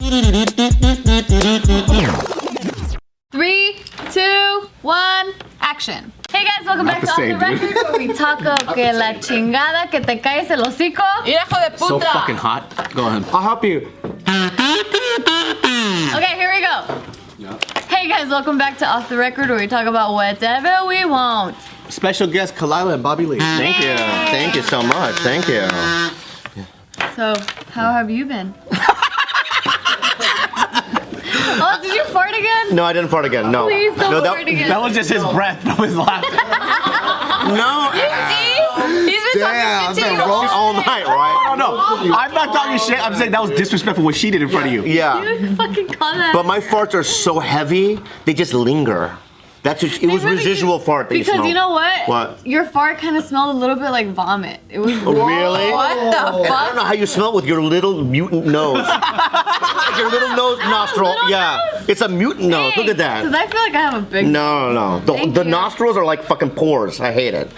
3, 2, 1, action. Hey guys, welcome back to Off the Record, where we talk que la chingada que te calles el hocico. Hijo de puta. So fucking hot. Go ahead. I'll help you. Okay, here we go. Yep. Hey guys, welcome back to Off the Record, where we talk about whatever we want. Special guest Khalyla and Bobby Lee. Thank you. Thank you so much. Thank you. So, how have you been? Oh, did you fart again? No, I didn't fart again. No. Please don't no, fart again. That was just his breath from his laughter. No. You see? He's been talking shit to you all night, right? No, I'm not talking shit. I'm saying that was disrespectful what she did in front of you. Yeah. You fucking call that. But my farts are so heavy, they just linger. That's what, it was residual fart that you smelled. Because you know what? What? Your fart kind of smelled a little bit like vomit. It was Really? What the And fuck? I don't know how you smell with your little mutant nose. Your little nose nostril. Little yeah. nose? It's a mutant nose. Look at Because that. I feel like I have a big. No. The nostrils are like fucking pores. I hate it.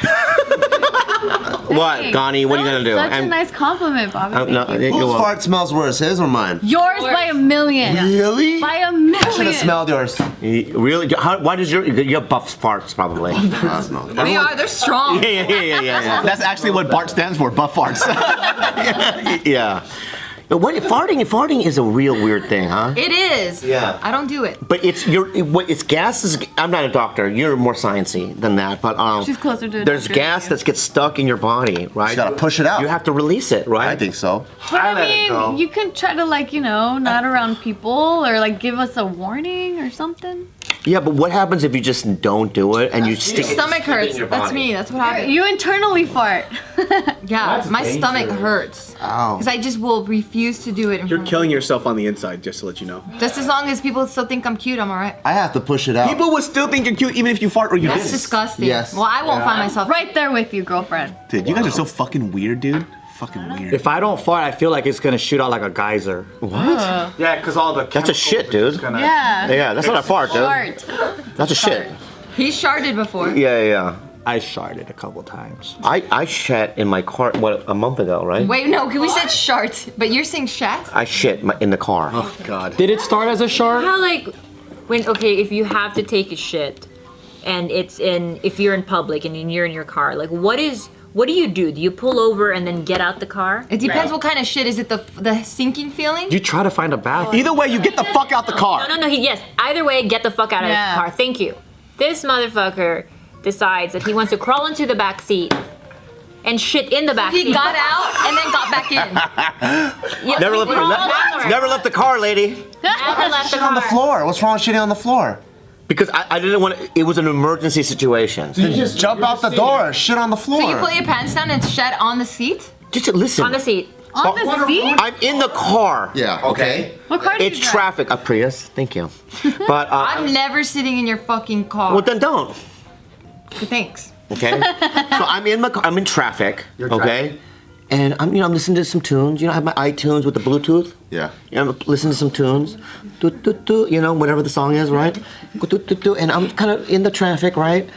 What, Gani? What are you gonna do? Such a nice compliment, Bobby. Thank you. Whose fart smells worse, his or mine? Yours by a million. Really? By a million. I should have smelled yours. Really? Why does your buff farts probably? They are, they're strong. Yeah. That's actually what Bart stands for, buff farts. Yeah. But farting is a real weird thing, huh? It is. Yeah. I don't do it. But it's gases. I'm not a doctor. You're more sciencey than that. But She's closer to a there's doctor gas than you. that gets stuck in your body, right? You gotta push it out. You have to release it, right? I think so. But I let it go. mean, you can try to not around people or give us a warning or something. Yeah, but what happens if you just don't do it and you stick Your stomach hurts. in your That's body? me. That's what happens. You internally fart. Yeah, my stomach hurts. Ow. Because I just will refuse to do it. You're killing yourself on the inside, just to let you know. Just as long as people still think I'm cute, I'm alright. I have to push it out. People would still think you're cute even if you fart or you That's didn't. disgusting. Yes. Well, I won't find myself. Right there with you, girlfriend. Dude, you guys are so fucking weird, dude. Fucking weird. If I don't fart, I feel like it's gonna shoot out like a geyser. What? Yeah, because all the That's a shit, dude. Yeah. Yeah, that's not a fart, dude. Fart. That's a shit. He sharted before. Yeah. I sharted a couple times. I shat in my car, a month ago, right? Wait, no, we said shart, but you're saying shat? I shit in the car. Oh, God. Did it start as a shart? How if you have to take a shit and if you're in public and you're in your car, what do you do? Do you pull over and then get out the car? It depends what kind of shit. Is it the sinking feeling? You try to find a bath. Either way, you get the fuck out the car. No. Yes. Either way, get the fuck out of the car. Thank you. This motherfucker decides that he wants to crawl into the back seat and shit in the back seat. He got out and then got back in. Yeah, Never crawl never left the car, lady. Never left the Shit on the car. floor. What's wrong with shitting on the floor? Because I didn't want to, it was an emergency situation. You just jump out the door, shit on the floor. So you pull your pants down and shed on the seat? Just listen. On the seat. On the seat? I'm in the car. Yeah, okay. What car do you It's drive? traffic. A Prius. Thank you. But I'm never sitting in your fucking car. well, then don't. Thanks. Okay. So I'm in traffic. Okay. And I'm listening to some tunes. I have my iTunes with the Bluetooth. Yeah. I'm listening to some tunes. Whatever the song is, right? And I'm kind of in the traffic, right?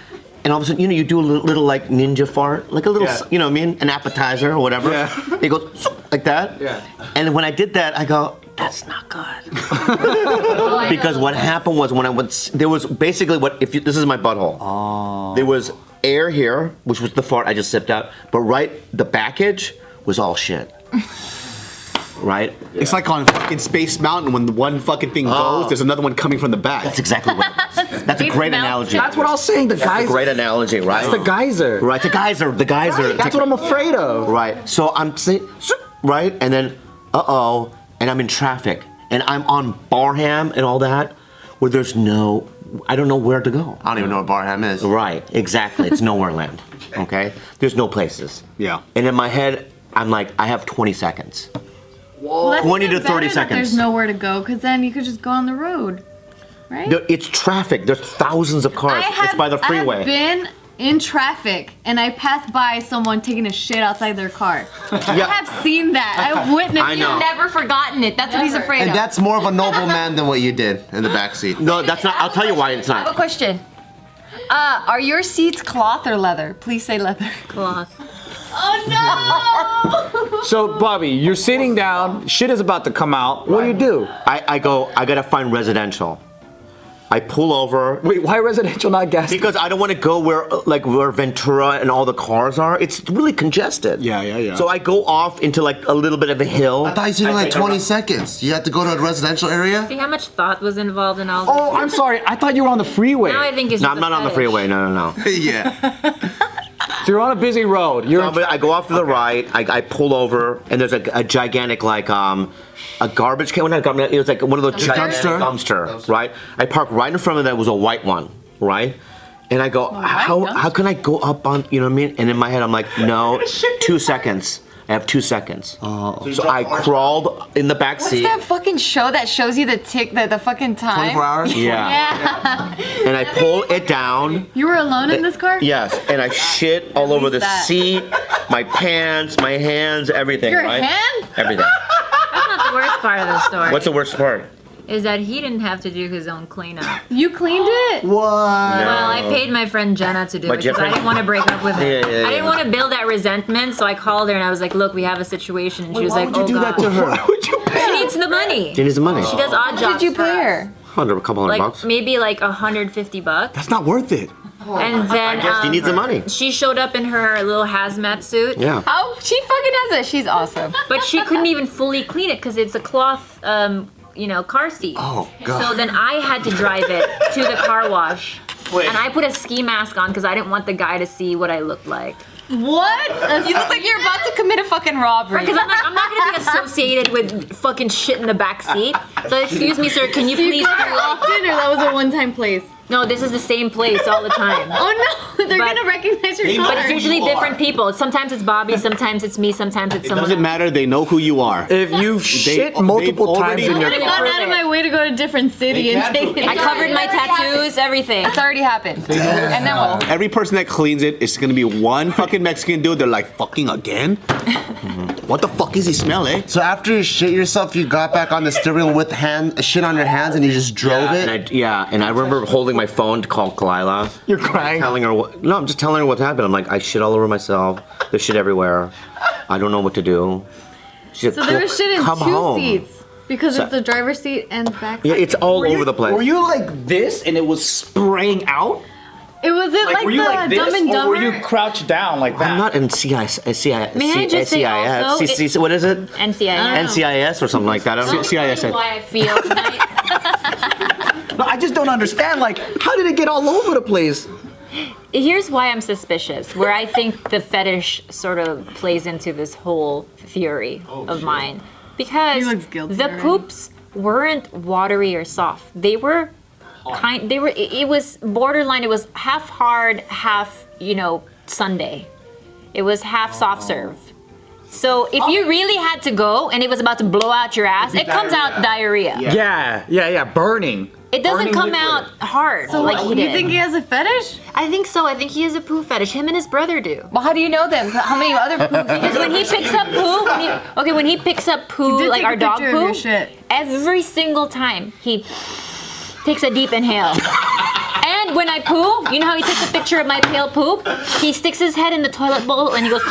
And all of a sudden, you do a little like ninja fart, like a little, an appetizer or whatever. Yeah. It goes like that. Yeah. And when I did that, I go, that's not good. Because what happened was when I went, there was basically this is my butthole. Oh. There was air here, which was the fart I just sipped out, but the backage was all shit. Right? It's like on fucking Space Mountain when the one fucking thing goes, there's another one coming from the back. That's exactly what it was. That's a great analogy. That's what I was saying. The That's a geyser. great analogy, right? It's the geyser. Right, the geyser. Right, that's what I'm afraid of. Right. So I'm saying, right, and then, and I'm in traffic, and I'm on Barham and all that, where there's I don't know where to go. I don't even know what Barham is. Right, exactly. It's nowhere land. Okay? There's no places. Yeah. And in my head, I'm like, I have 20 seconds. Well, that's 20 to even 30 better that seconds. There's nowhere to go, because then you could just go on the road, right? It's traffic. There's thousands of cars. It's by the freeway. I have been in traffic and I passed by someone taking a shit outside their car. I have seen that. I've witnessed I know. it. You've never forgotten it. That's what he's afraid And of. that's more of a noble man than what you did in the backseat. No, that's not. I'll tell you why it's I have a not. question. Are your seats cloth or leather? Please say leather. Cloth. Oh no! So, Bobby, you're sitting down. Shit is about to come out. What do you do? I gotta find residential. I pull over. Wait, why residential, not gas? Because I don't want to go where Ventura and all the cars are. It's really congested. Yeah. So I go off into like a little bit of a hill. I thought you said in like 20 seconds. You had to go to a residential area? See how much thought was involved in all this? Oh, I'm sorry. I thought you were on the freeway. Now I think it's No, just I'm not on the fetish. freeway. No. Yeah. So you're on a busy road. You're I go off to the right. I pull over, and there's a gigantic like a garbage can. Well, not garbage. It was like one of those gigantic dumpster, right? I park right in front of that. Was a white one, right? And I go, how can I go up on? You know what I mean? And in my head, I'm like, no, 2 seconds. I have 2 seconds. So I crawled in the back What's seat. that fucking show that shows you the fucking time? 24 hours? Yeah. And I pull it down. You were alone in this car? Yes, and I shit all over the that. seat, my pants, my hands, everything. Your right? hands? Everything. That's not the worst part of the story. What's the worst part? Is that he didn't have to do his own cleanup. You cleaned it? What? Well, I paid my friend Jenna to do My it because I friend- didn't want to break up with her. Yeah. I didn't want to build that resentment, so I called her and I was like, "Look, we have a situation." And she was Why like, would you "Oh do God." that to her? Why would you pay? She needs the money. She needs the money. She does odd jobs. Did you for pay us. her? A couple hundred Like bucks. maybe like $150. That's not worth it. And then She needs the money. she showed up in her little hazmat suit. Yeah. Oh, she fucking does it. She's awesome. But she couldn't even fully clean it because it's a cloth, car seat. Oh, God. So then I had to drive it to the car wash. And I put a ski mask on because I didn't want the guy to see what I looked like. What? You look like you're about to commit a fucking robbery. Because I'm not gonna be associated with fucking shit in the back seat. So excuse me, sir, can you Do you please? go there often, or that was a one-time place? No, this is the same place all the time. Oh no, they're But- gonna recognize your But car. it's usually different people. Sometimes it's Bobby, sometimes it's me, sometimes it's It someone doesn't else. matter. They know who you are. If you've shit multiple times already- in I your would have car. gone out of my way to go to a different city and take it. I covered my tattoos, everything. It's already happened. And then what? Every person that cleans it, it's gonna be one fucking Mexican dude. They're like, fucking again? What the fuck is he smell, eh? So after you shit yourself, you got back on the steering wheel with shit on your hands and you just drove it? And I remember holding my phone to call Khalyla. You're crying. Telling her no, I'm just telling her what happened. I'm like, I shit all over myself. There's shit everywhere. I don't know what to do. She's So like, there was shit in come two home. seats because it's the driver's seat and the back. Yeah, it's all over the place. Were you like this and it was spraying out? It was it like were you the like this, Dumb and or Dumber. were you crouched down like that? I'm not in CIS. May I just say also, what is it? NCIS. NCIS or something like that. I don't know. CIS. Why I feel No, I just don't understand. Like, how did it get all over the place? Here's why I'm suspicious, where I think the fetish sort of plays into this whole theory of mine. Because He looks guilty the already. poops weren't watery or soft. They were it was borderline, it was half hard, half, sundae. It was half soft serve. So if you really had to go and it was about to blow out your ass, it comes out diarrhea. Yeah, burning. It doesn't Burning come liquid. out hard like he you did. think he has a fetish? I think so. I think he has a poo fetish. Him and his brother do. Well, how do you know them? How many other poops? Because when he picks up poo, when he picks up poo, did like take our a dog picture of poo, your shit. every single time he takes a deep inhale. And when I poo, you know how he takes a picture of my pale poop? He sticks his head in the toilet bowl and he goes, Is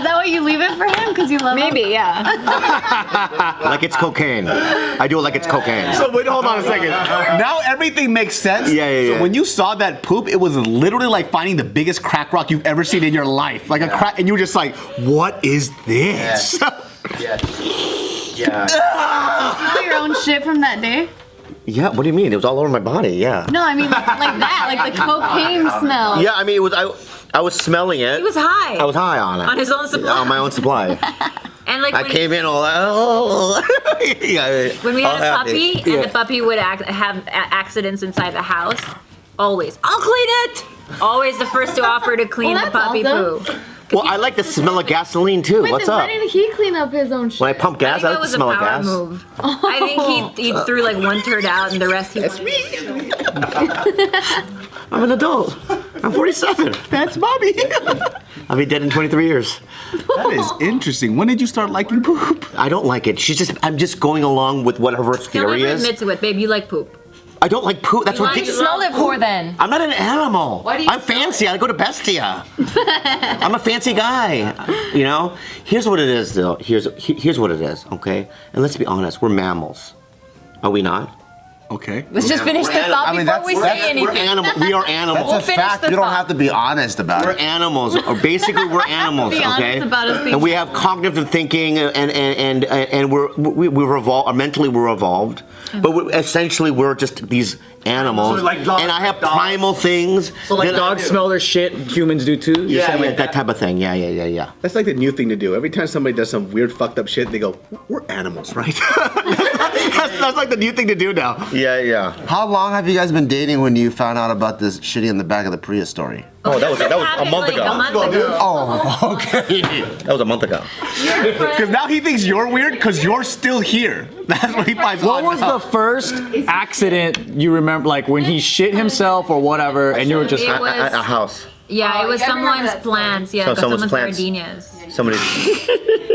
that why you leave it for him? Because you love him? maybe, yeah. Like it's cocaine. I do it like it's cocaine. So wait, hold on a second. Now everything makes sense. Yeah. So when you saw that poop, it was literally like finding the biggest crack rock you've ever seen in your life. Like a crack, and you were just like, what is this? Yeah. Smell your own shit from that day? Yeah. What do you mean? It was all over my body. Yeah. No, I mean like that, like the cocaine smell. Yeah. I mean, it was. I was smelling it. He was high. I was high on it. On his own supply. On my own supply. And like I when, came in all yeah, when we had a puppy Yeah. and the puppy would have accidents inside the house, always, I'll clean it. Always the first to offer to clean Well, the that's puppy awesome. poo. Well, I like the smell of gasoline too. Wait, What's then up? why didn't he clean up his own shit? When I pump I gas, think I that like the was a smell of power gas. move. I think he threw like one turd out and the rest he wanted. I'm an adult. I'm 47. That's Bobby. I'll be dead in 23 years. That is interesting. When did you start liking poop? I don't like it. I'm just going along with whatever He'll theory never is. admit to it, babe. You like poop. I don't like poop. That's Why what do What you do you smell it for then? I'm not an animal. Why do you I'm fancy. I go to Bestia. I'm a fancy guy. You know? Here's what it is, though. Here's what it is, okay? And let's be honest. We're mammals. Are we not? Okay. Let's just finish the thought before we say anything. We are animals. That's a finish fact. the You don't thought. have to be honest about We're it. animals. Or basically, we're animals. Be honest Okay. about us being And we have cognitive thinking, and we're evolved. Mentally, we're evolved. But essentially, we're just these animals. So like dogs- and I have primal things. So like that I dogs do. smell their shit, humans do too? You're Yeah, saying yeah, like that type of thing. Yeah. That's like the new thing to do. Every time somebody does some weird, fucked up shit, they go, "We're animals, right?" that's like the new thing to do now. Yeah. How long have you guys been dating when you found out about this shitty in the back of the Prius story? Oh, that was a Happened month like ago. a month ago. Oh, okay. That was a month ago. Because now he thinks you're weird because you're still here. That's what he finds what odd was now. the first accident you remember, like when he shit himself or whatever, and you were just It was- At a house. Yeah, it was yeah, I remember someone's that plants. Yeah, So got someone's someone's plants. gardenias. Somebody.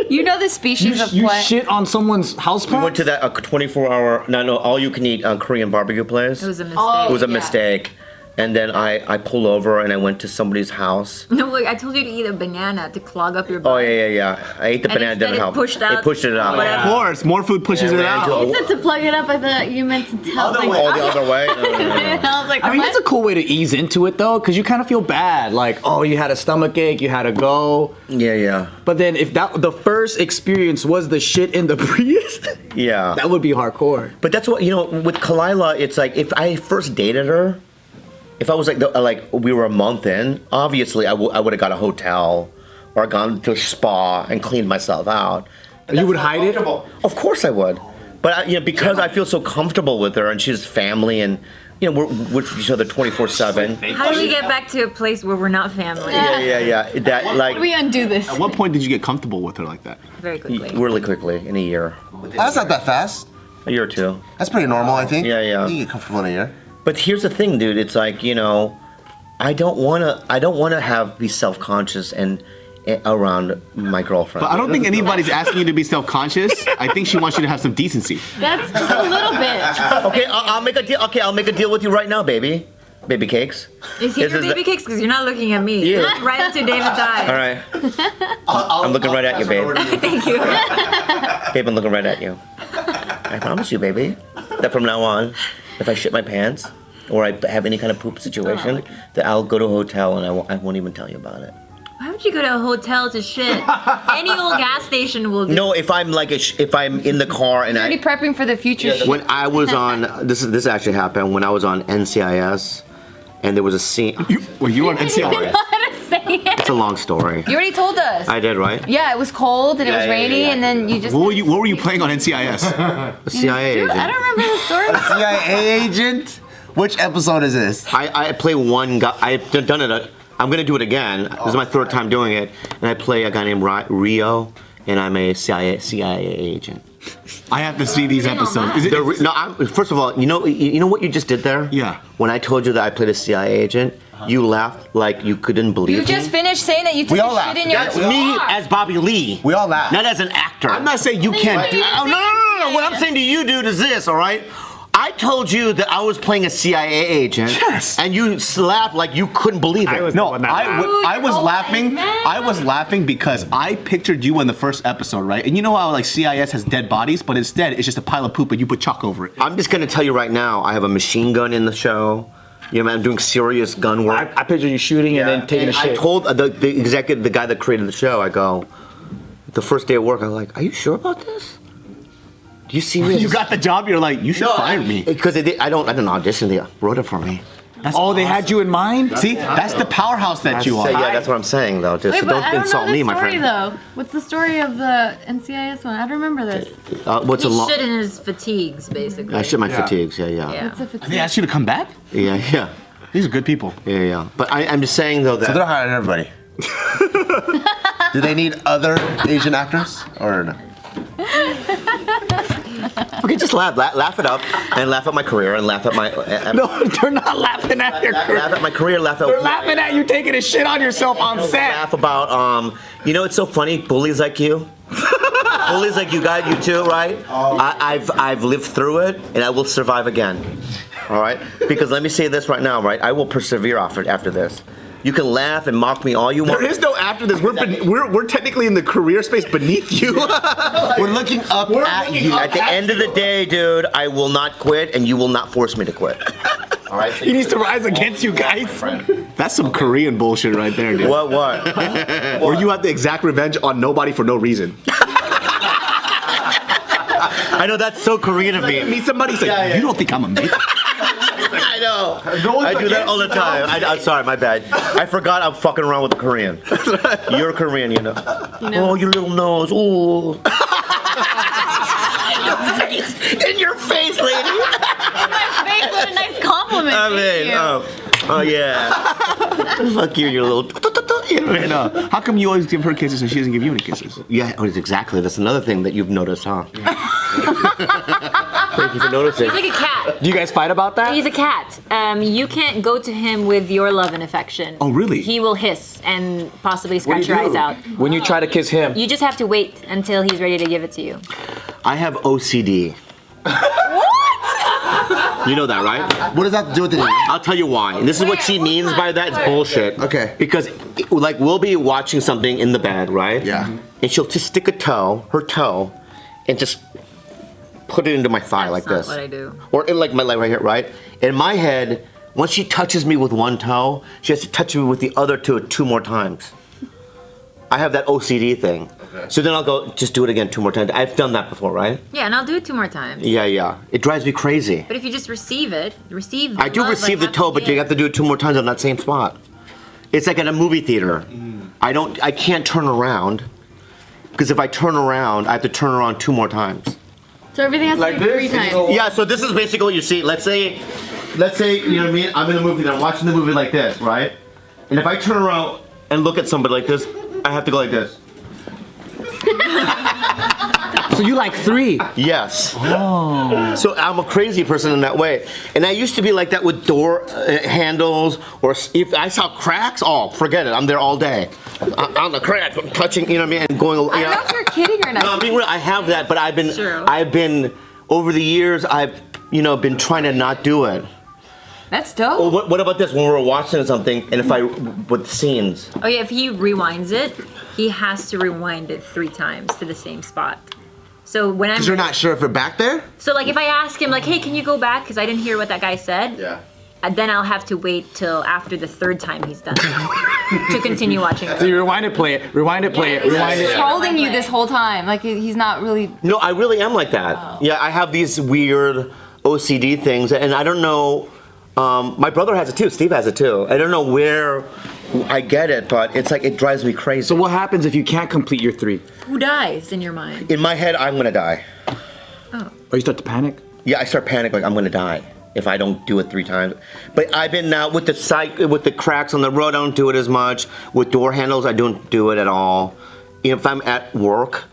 You know the species of you plant. shit on someone's house We went plants? to that 24-hour, no, all-you-can-eat Korean barbecue place. It was a mistake. It was a mistake. And then I pulled over and I went to somebody's house. No, wait, I told you to eat a banana to clog up your Oh butt. yeah. I ate the And banana. instead Didn't it help. pushed out It pushed it out. whatever. Of course, more food pushes Yeah, it ran out. into You said to plug it up. I thought you meant to tell. Like, Oh, the other way. No. I was like, I mean, what? that's a cool way to ease into it though, because you kind of feel bad. Like, oh, you had a stomach ache, you had to go. Yeah. But then if that the first experience was the shit in the Prius, Yeah. that would be hardcore. But that's what with Khalyla. It's like if I first dated her, if I was like we were a month in, obviously I would have got a hotel or gone to a spa and cleaned myself out. You would hide it? Of course I would. But because I feel so comfortable with her and she's family and we're with each other 24/7. How do we get back to a place where we're not family? Yeah. That How like do we undo this? At what point did you get comfortable with her like that? Very quickly. really quickly in a year, That's not that fast. a year or two. That's pretty normal, I think. Yeah. You get comfortable in a year. But here's the thing, dude. It's like I don't wanna be self-conscious and around my girlfriend. But I don't think anybody's asking you to be self-conscious. I think she wants you to have some decency. That's just a little bit. Okay, I'll make a deal. Okay, I'll make a deal with you right now, baby. Baby cakes. Is he This your is baby cakes? Because you're not looking at me. Yeah. You look right into David's eyes. All right. I'm looking right at you, babe. Thank you. Babe, I'm looking right at you. I promise you, baby, that from now on, if I shit my pants or I have any kind of poop situation, that I'll go to a hotel and I won't even tell you about it. Why would you go to a hotel to shit? Any old gas station will do. No, if I'm if I'm in the car and Already prepping for the future. when I was on this actually happened when I was on NCIS, and there was a scene. Were you on NCIS? It's a long story. You already told us. I did, right? Yeah, it was cold and it was Yeah, rainy, yeah. and then you just. What were you playing on NCIS? A CIA agent. I don't remember the story. CIA agent? Which episode is this? I play one guy. I've done it. I'm gonna do it again. This is my third time doing it, and I play a guy named Rio, and I'm a CIA agent. I have to see these episodes. Is it? First of all, you know what you just did there? Yeah. When I told you that I played a CIA agent, you laughed like you couldn't believe You me. just finished saying that you took We all a laughed. shit in your. That's me as Bobby Lee. We all laughed. Not as an actor. I'm not saying you can't do. Oh, no. What I'm saying to you, dude, is this, all right? I told you that I was playing a CIA agent. Yes. And you laughed like you couldn't believe it. No, I was laughing. I was laughing because I pictured you in the first episode, right? And you know how like CIS has dead bodies, but instead it's just a pile of poop and you put chalk over it. I'm just gonna tell you right now, I have a machine gun in the show. You know, I'm doing serious gun work. I picture you shooting and then taking a I shit. told the executive, the guy that created the show, I go, the first day of work, I'm like, are you sure about this? Do you see this? You got the job. You're like, you should fire me. Because I didn't audition. They wrote it for me. Oh, they had you in mind? See, that's the powerhouse that you are. Yeah, that's what I'm saying though. Just Wait, so but don't I don't insult know me, the my story friend. though. What's the story of the NCIS one? I don't remember this. What's a He long? shit in his fatigues, basically. I shit my fatigues. Yeah. Yeah. What's a fatigue? They asked you to come back. Yeah. These are good people. Yeah. But I'm just saying though So they're that hiring everybody. Do they need other Asian actors or no? okay, just laugh it up, and laugh at my career, and laugh at my No, they're not laughing at your career. laugh at my career, laugh at They're laughing at you taking a shit on yourself on set. laugh about it's so funny, bullies like you. Bullies like you too, right? I've lived through it, and I will survive again. All right? Because let me say this right now, right? I will persevere after this. You can laugh and mock me all you want. There is no after this. We're technically in the career space beneath you. We're looking up at you. At the end of the day, dude, I will not quit, and you will not force me to quit. All right? So He needs to rise against you guys. That's some Korean bullshit right there, dude. What? Or you have the exact revenge on nobody for no reason. I know that's so Korean of me. Meet somebody, say, you don't think I'm a mate? I know. I do that all the time. I'm sorry, my bad. I forgot I'm fucking around with the Korean. You're Korean, you know. Oh, your little nose. Ooh. In your face, lady. My face, what a nice compliment. I mean, oh yeah. Fuck you, your little. How come you always give her kisses and she doesn't give you any kisses? Yeah, exactly. That's another thing that you've noticed, huh? Thank you for noticing. He's like a cat. Do you guys fight about that? He's a cat. You can't go to him with your love and affection. Oh, really? He will hiss and possibly What do scratch your you eyes do out. when you try to kiss him? You just have to wait until he's ready to give it to you. I have OCD. You know that, right? What does that have to do with it? I'll tell you why. And this is what she means by that. It's bullshit. Okay. Because, like, we'll be watching something in the bed, right? Yeah. And she'll just stick her toe, and just put it into my thigh like That's this. not what I do. Or in like my leg right here, right? In my head, once she touches me with one toe, she has to touch me with the other two more times. I have that OCD thing. Okay. So then I'll go, just do it again 2 more times. I've done that before, right? Yeah, and I'll do it 2 more times. Yeah. It drives me crazy. But if you just receive the I do love, receive like, the toe, but you have to do it 2 more times on that same spot. It's like in a movie theater. I can't turn around, because if I turn around, I have to turn around 2 more times. So everything has to be 3 times. Yeah, so this is basically what you see. Let's say, you know what I mean? I'm in a movie, and I'm watching the movie like this, right? And if I turn around and look at somebody like this, I have to go like this. So you like 3? Yes. Oh. So I'm a crazy person in that way. And I used to be like that with door handles, or if I saw cracks, forget it. I'm there all day. On the crack, touching, you know what I mean, and going. I don't know if you're kidding or not. No, I'm being real. I have that, but I've True. been over the years. I've been trying to not do it. That's dope. Well, what about this? When we're watching something, and with scenes. Oh yeah, if he rewinds it, he has to rewind it 3 times to the same spot. So when I'm, Because you're not sure if you're back there? so like if I ask him like, hey, can you go back? Because I didn't hear what that guy said. Yeah. Then I'll have to wait till after the 3rd time he's done to continue watching it. So you rewind it, play it, rewind it, play it, rewind He's it. holding you this whole time. Like he's not really. No, I really am like that. Yeah, I have these weird OCD things, and I don't know. My brother has it too. Steve has it too. I don't know where I get it, but it's like it drives me crazy. So what happens if you can't complete your 3? Who dies in your mind? In my head, I'm gonna die. Or you start to panic? Yeah, I start panicking like I'm gonna die if I don't do it 3 times. But I've been now with the cracks on the road, I don't do it as much. With door handles, I don't do it at all. If I'm at work,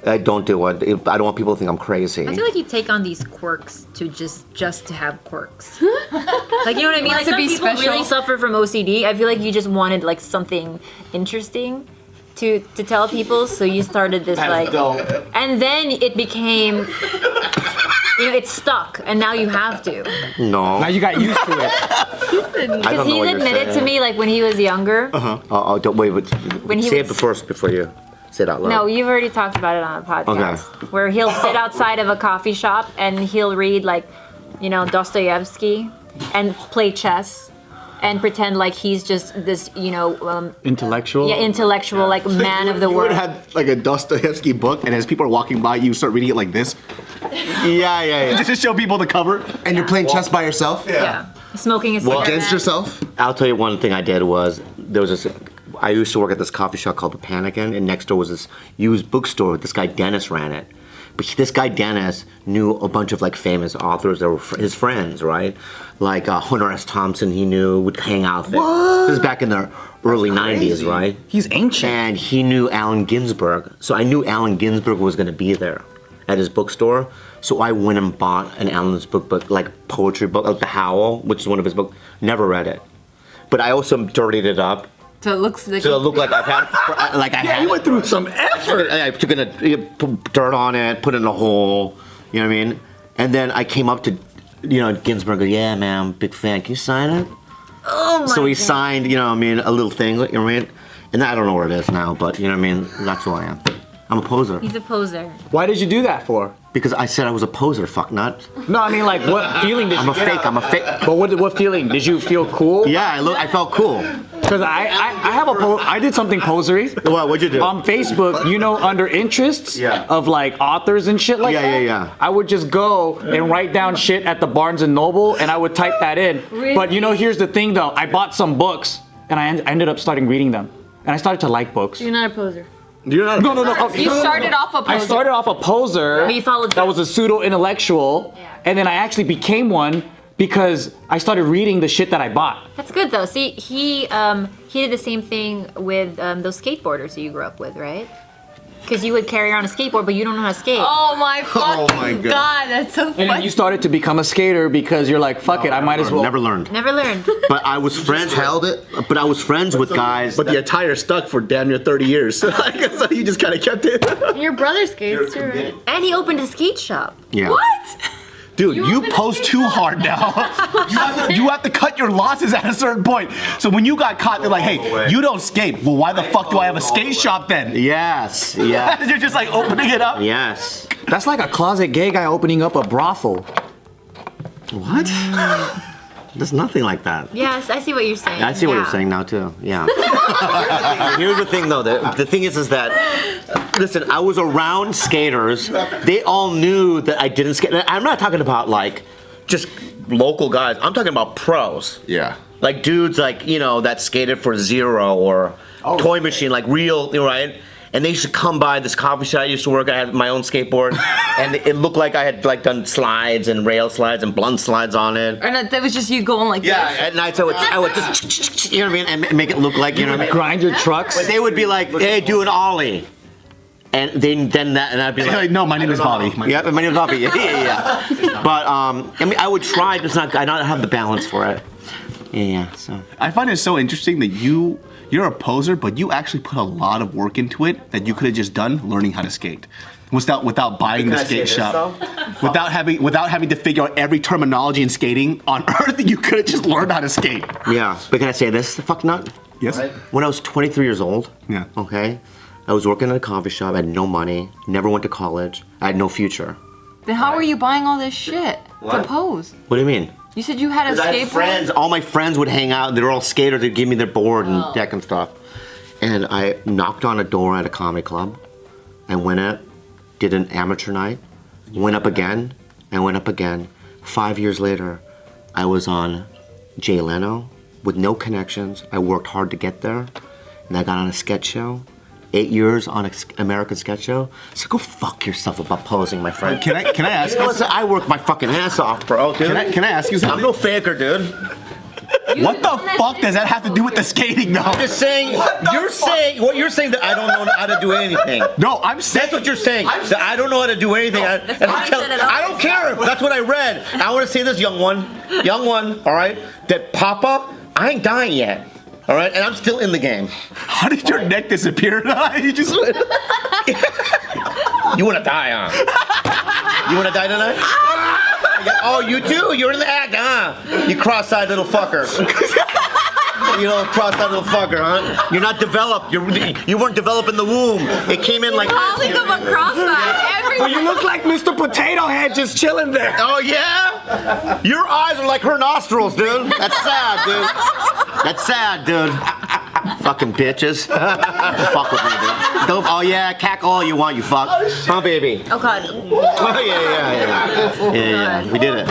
I don't do it. I don't want people to think I'm crazy. I feel like you take on these quirks to just to have quirks. Like, you know what I mean? Like To some be people special. really suffer from OCD. I feel like you just wanted like something interesting to tell people, so you started this and then it became, it's stuck, and now you have to. No. Now you got used to it. I don't Because know he's what you're admitted to saying. me, like when he was younger. Oh, don't wait. But When he say it was- first before you say it out loud. No, you've already talked about it on a podcast. Where he'll sit outside of a coffee shop and he'll read like, Dostoevsky and play chess and pretend like he's just this, Intellectual? intellectual, like man of the You would world. have like a Dostoevsky book, and as people are walking by, you start reading it like this, Yeah. just to show people the cover. And you're playing chess by yourself? Yeah. Smoking a cigarette. Against yourself? I'll tell you one thing I did was, I used to work at this coffee shop called the Panic Inn, and next door was this used bookstore. This guy Dennis ran it. But this guy Dennis knew a bunch of like famous authors that were his friends, right? Like Hunter S. Thompson he knew, would hang out there. This is back in the early 90s, right? He's ancient. And he knew Allen Ginsberg. So I knew Allen Ginsberg was gonna be there at his bookstore. So I went and bought an Allen's book, like poetry book, like The Howl, which is one of his books. Never read it. But I also dirtied it up. So it looks like. So it looked like I've had, like I had. You went through some effort. I took put dirt on it, put it in a hole. You know what I mean? And then I came up to you know, Ginsburg goes, yeah, man, big fan. Can you sign it? Oh my So he God. signed, you know what I mean, a little thing, you know what I mean? And I don't know where it is now, but you know what I mean? That's who I am. I'm a poser. He's a poser. Why did you do that for? Because I said I was a poser, fuck nut. No, I mean like what feeling did I'm you a get fake, out I'm a of fake. that? But what feeling? Did you feel cool? Yeah, I felt cool. Because I did something posery. What'd you do? On Facebook, you know, under interests Yeah. of like authors and shit like that. Yeah. I would just go and write down shit at the Barnes and Noble, and I would type that in. Really? But you know, here's the thing though. I bought some books, and I ended up starting reading them, and I started to like books. You're not a poser. You're not. No. You started off a poser. I started off a poser But you followed that through. was a pseudo-intellectual, and then I actually became one because I started reading the shit that I bought. That's good though. See, he did the same thing with those skateboarders that you grew up with, right? Because you would carry around a skateboard, but you don't know how to skate. Oh my fucking my God. God, that's so And then funny. you started to become a skater because you're like, fuck it, I might as well. Never learned. Never learned. But I was friends. held it? But I was friends with guys. But the attire stuck for damn near 30 years. So you just kind of kept it. Your brother skates too, right? And he opened a skate shop. Yeah. Dude, you post too hard now. you have to cut your losses at a certain point. So when you got caught, they're like, hey, you don't skate. Well, why the fuck do I have a skate shop then? Yes. Yeah. You're just like opening it up. Yes. That's like a closet gay guy opening up a brothel. What? There's nothing like that. Yes, I see what you're saying. I see what you're Yeah. saying now too. Yeah. Here's the thing though. The thing is that, listen, I was around skaters. They all knew that I didn't skate. I'm not talking about like just local guys. I'm talking about pros. Yeah. Like dudes like, you know, that skated for Zero or Toy Machine, like real, you know, right? And they used to come by this coffee shop I used to work at. I had my own skateboard, and it looked like I had like done slides and rail slides and blunt slides on it. And that was just you going like Yeah, this. at nights I would just, you know what I mean, and make it look like, you know what I mean. Grind your trucks. But they would be like, hey, do an ollie. And then that, and I'd be like, No, my name is Bobby. yeah, my name is Bobby. Yeah. But I mean, I would try, but I don't have the balance for it. Yeah. So I find it so interesting that you're a poser, but you actually put a lot of work into it that you could have just done learning how to skate. Without buying Can the I say skate this, shop, without having to figure out every terminology in skating on earth, you could have just learned how to skate. yeah. But can I say this? Fuck nut. Yes. When I was 23 years old. Yeah. Okay. I was working at a coffee shop. I had no money. Never went to college. I had no future. Then how are you buying all this shit to pose? What do you mean? You said you had a 'Cause I had skateboard. friends. All my friends would hang out. They were all skaters. They'd give me their board and deck and stuff. And I knocked on a door at a comedy club. I went up, did an amateur night, went up again, and went up again. 5 years later, I was on Jay Leno with no connections. I worked hard to get there, and I got on a sketch show. 8 years on an American sketch show. So go fuck yourself about posing, my friend. Can I ask You know, listen, I work my fucking ass off, bro, dude. Can I ask you I'm something? no faker, dude. What the fuck does that have to do with the skating, though? I'm just saying, what you're saying that I don't know how to do anything. No, I'm saying. That's what you're saying. That I don't know how to do anything. what I said at all. I don't care. That's what I read. I want to say this, young one, all right, that Papa, I ain't dying yet. All right, and I'm still in the game. How did your neck disappear? You just went. You want to die, huh? You want to die tonight? Oh, you do? You're in the act, huh? You cross-eyed little fucker. You little cross-eyed little fucker, huh? You're not developed. You weren't developed in the womb. It came in like Calling this. him a cross-eyed. Well, you look like Mr. Potato Head just chilling there. Oh, yeah? Your eyes are like her nostrils, dude. That's sad, dude. That's sad, dude. Fucking bitches. Fuck with me, dude. Oh, yeah, cack all you want, you fuck. Huh, baby? Oh God. Oh, yeah. We did it.